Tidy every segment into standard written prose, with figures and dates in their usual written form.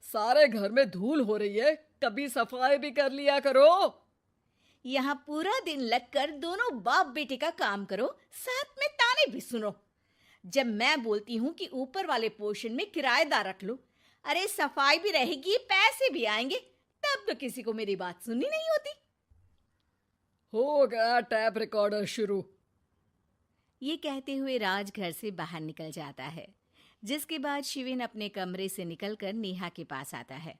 सारे घर में धूल हो रही है, कभी सफाई भी कर लिया करो। यहाँ पूरा दिन लगकर दोनों बाप बेटे का काम करो, साथ में ताने भी सुनो। जब मैं बोलती हूँ कि ऊपर वाले पोर्शन में किराएदार रख लो, अरे सफाई भी रहेगी, पैसे भी आएंगे, तब तो किसी को मेरी बात सुननी नहीं होती। हो गया टैप रिकॉर्डर शुरू। ये कहते हुए राज घर से बाहर निकल जाता है, जिसके बाद शिविन अपने कमरे से निकलकर नेहा के पास आता है।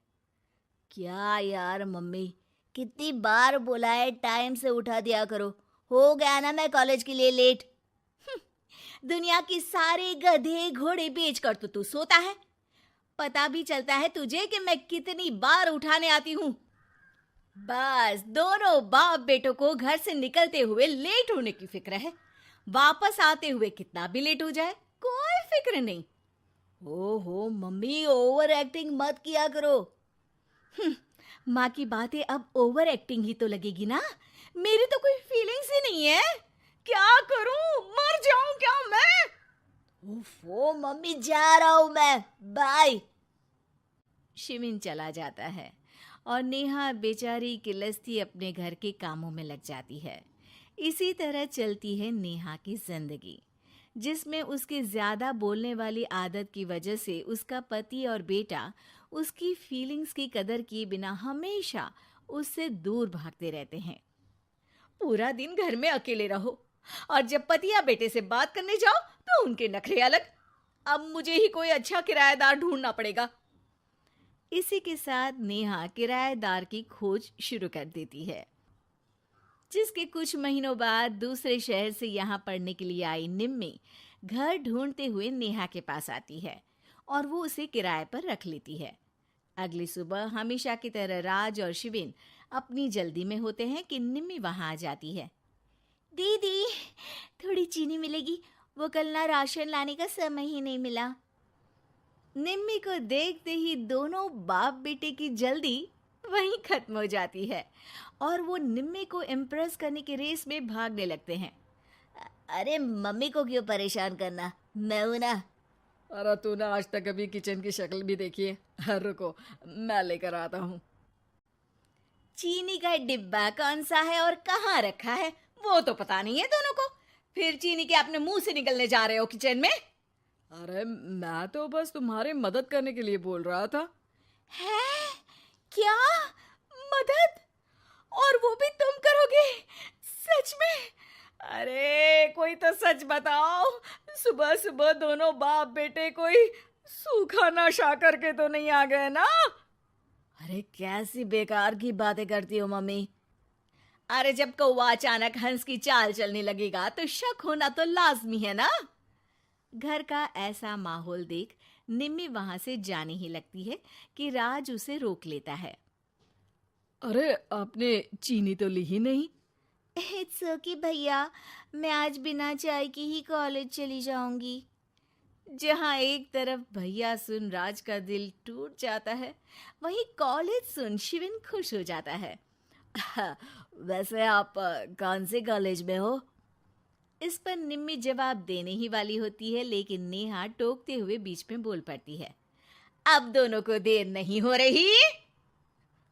क्या यार मम्मी, कितनी बार बोला है टाइम से उठा दिया करो। हो गया ना मैं कॉलेज के लिए लेट। दुनिया की सारे गधे घोड़े बेच कर तो तू सोता है। पता भी चलता है तुझे कि मैं कितनी बार उठाने आती हूँ। बस दोनों बाप बेटों को घर से निकलते हुए लेट होने की फिक्र है, वापस आते हुए कितना भी लेट हो जाए कोई फिक्र नहीं। ओहो मम्मी, ओवर एक्टिंग मत किया करो। माँ की बातें अब ओवर एक्टिंग ही तो लगेगी ना। मेरी तो कोई फीलिंग्स ही नहीं है। क्या करूं, मर जाऊं क्या मैं? ओफो मम्मी, जा रहा हूं मैं, बाय। शिविन चला जाता है और नेहा बेचारी किलस्ती अपने घर के कामों में लग जाती है। इसी तरह चलती है नेहा की जिंदगी, जिसमें उसके ज्यादा बोलने वाली आदत की वजह से उसका पति और बेटा उसकी फीलिंग्स की कदर किए बिना हमेशा उससे दूर भागते रहते हैं। पूरा दिन घर में अकेले रहो और जब पति या बेटे से बात करने जाओ तो उनके नखरे अलग। अब मुझे ही कोई अच्छा किराएदार ढूंढना पड़ेगा। इसी के साथ नेहा किराएदार की खोज शुरू कर देती है, जिसके कुछ महीनों बाद दूसरे शहर से यहाँ पढ़ने के लिए आई निम्मी घर ढूंढते हुए नेहा के पास आती है और वो उसे किराए पर रख लेती है। अगली सुबह हमेशा की तरह राज और शिविन अपनी जल्दी में होते हैं कि निम्मी वहां आ जाती है। दीदी, थोड़ी चीनी मिलेगी, वो कल ना राशन लाने का समय ही नहीं मिला। निम्मी को देखते ही दोनों बाप बेटे की जल्दी वहीं खत्म हो जाती है और वो निम्मी को इम्प्रेस करने की रेस में भागने लगते हैं। अरे मम्मी को क्यों परेशान करना, मैं हूं ना। अरे तूने आज तक अभी किचन की शक्ल भी देखी है? रुको, मैं लेकर आता हूँ। चीनी का डिब्बा कौन सा है और कहाँ रखा है वो तो पता नहीं है दोनों को, फिर चीनी के अपने मुंह से निकलने जा रहे हो किचन में। अरे मैं तो बस तुम्हारी मदद करने के लिए बोल रहा था। है क्या? मदद? और वो भी तुम करोगे? सच में? अरे कोई तो सच बताओ, सुबह सुबह दोनों बाप बेटे कोई सूखा नशा करके तो नहीं आ गए ना? अरे कैसी बेकार की बातें करती हो मम्मी। अरे जब कौवा अचानक हंस की चाल चलने लगेगा तो शक होना तो लाजमी है ना। घर का ऐसा माहौल देख निम्मी वहां से जाने ही लगती है कि राज उसे रोक लेता है। अरे आपने चीनी तो ली ही नहीं? इट्स ओके भैया, मैं आज बिना चाय की ही कॉलेज चली जाऊंगी। जहां एक तरफ भैया सुन राज का दिल टूट जाता है, वहीं कॉलेज सुन शिविन खुश हो जाता है। वैसे आप कौन से कॉलेज में हो? इस पर निम्मी जवाब देने ही वाली होती है, लेकिन नेहा टोकते हुए बीच में बोल पड़ती है। अब दोनों को देर नहीं हो रही।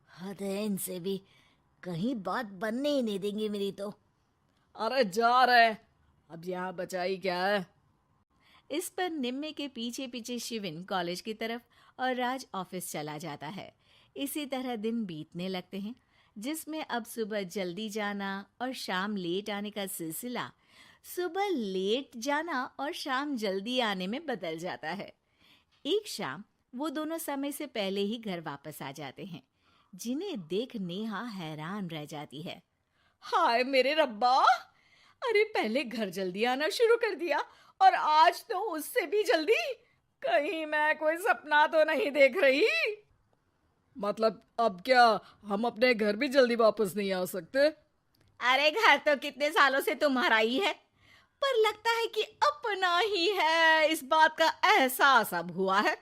हद है इनसे भी, कहीं बात बनने ही नहीं देंगे मेरी तो। अरे जा रहे, अब यहाँ बचाई क्या है? इस पर निम्मी के पीछे पीछे शिविन कॉलेज की तरफ और राज ऑफिस चला जाता है। इसी तरह दिन बीतने लगते हैं, जिसमें अब सुबह जल्दी जाना और शाम लेट आने का सिलसिला सुबह लेट जाना और शाम जल्दी आने में बदल जाता है। एक शाम वो दोनों समय से पहले ही घर वापस आ जाते हैं, जिन्हें देख नेहा हैरान रह जाती है। हाय मेरे रब्बा, अरे पहले घर जल्दी आना शुरू कर दिया और आज तो उससे भी जल्दी। कहीं मैं कोई सपना तो नहीं देख रही? मतलब अब क्या हम अपने घर भी जल्दी वापस नहीं आ सकते? अरे घर तो कितने सालों से तुम्हारा ही है, पर लगता है कि अपना ही है, इस बात का एहसास अब हुआ है।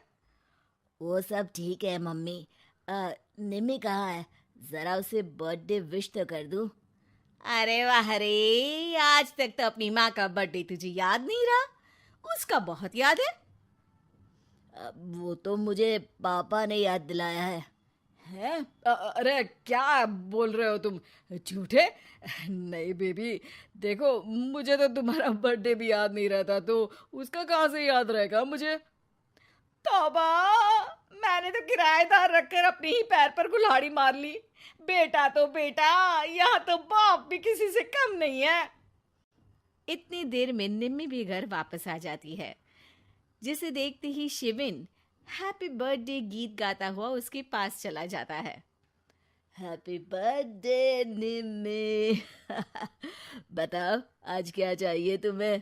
वो सब ठीक है मम्मी। निम्मी कहाँ है? जरा उसे बर्थडे विश तो कर दूं। अरे वाह रे, आज तक तो अपनी माँ का बर्थडे तुझे याद नहीं रहा, उसका बहुत याद है। वो तो मुझे पापा ने याद दिलाया है। हैं? अरे क्या बोल रहे हो तुम? झूठे? नहीं बेबी, देखो मुझे तो तुम्हारा बर्थडे भी याद नहीं रहता, तो उसका कहाँ से याद रहेगा मुझे? तौबा! मैंने तो किराएदार रखकर अपने ही पैर पर कुल्हाड़ी मार ली। बेटा तो बेटा, यहाँ तो बाप भी किसी से कम नहीं है। इतनी देर में निम्मी भी घर वापस आ जाती है, जिसे देखते ही शिविन हैप्पी बर्थडे गीत गाता हुआ उसके पास चला जाता है। हैप्पी बर्थडे निम्मी। बताओ आज क्या चाहिए तुम्हें?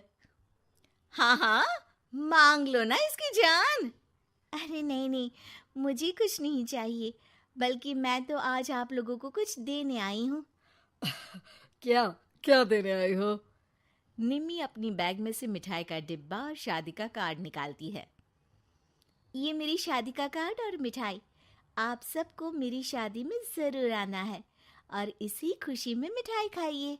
हाँ हाँ, मांग लो ना इसकी जान। अरे नहीं नहीं, मुझे कुछ नहीं चाहिए, बल्कि मैं तो आज आप लोगों को कुछ देने आई हूँ। क्या क्या देने आई हो? निम्मी अपनी बैग में से मिठाई का डिब्बा और शादी का कार्ड निकालती है। ये मेरी शादी का कार्ड और मिठाई। आप सबको मेरी शादी में ज़रूर आना है और इसी खुशी में मिठाई खाइए।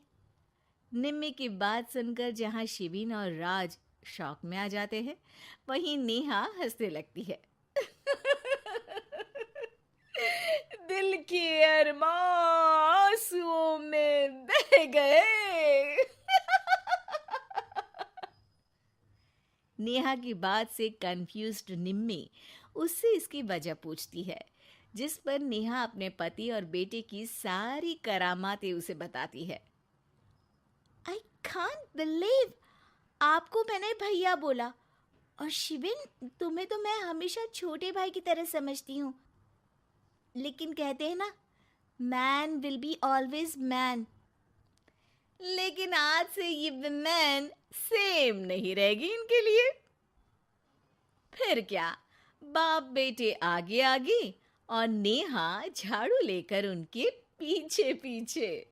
निम्मी की बात सुनकर जहाँ शिविन और राज शौक में आ जाते हैं, वहीं नेहा हंसने लगती है। दिल की अरमां आंसुओं में बह गए। नेहा की बात से कंफ्यूज्ड निम्मी उससे इसकी वजह पूछती है, जिस पर नेहा अपने पति और बेटे की सारी करामातें उसे बताती है। आई कांट बिलीव, आपको मैंने भैया बोला, और शिविन तुम्हें तो मैं हमेशा छोटे भाई की तरह समझती हूँ। लेकिन कहते हैं ना, man will be always man. लेकिन आज से ये विमेन सेम नहीं रहेगी इनके लिए। फिर क्या, बाप बेटे आगे आगे और नेहा झाड़ू लेकर उनके पीछे पीछे।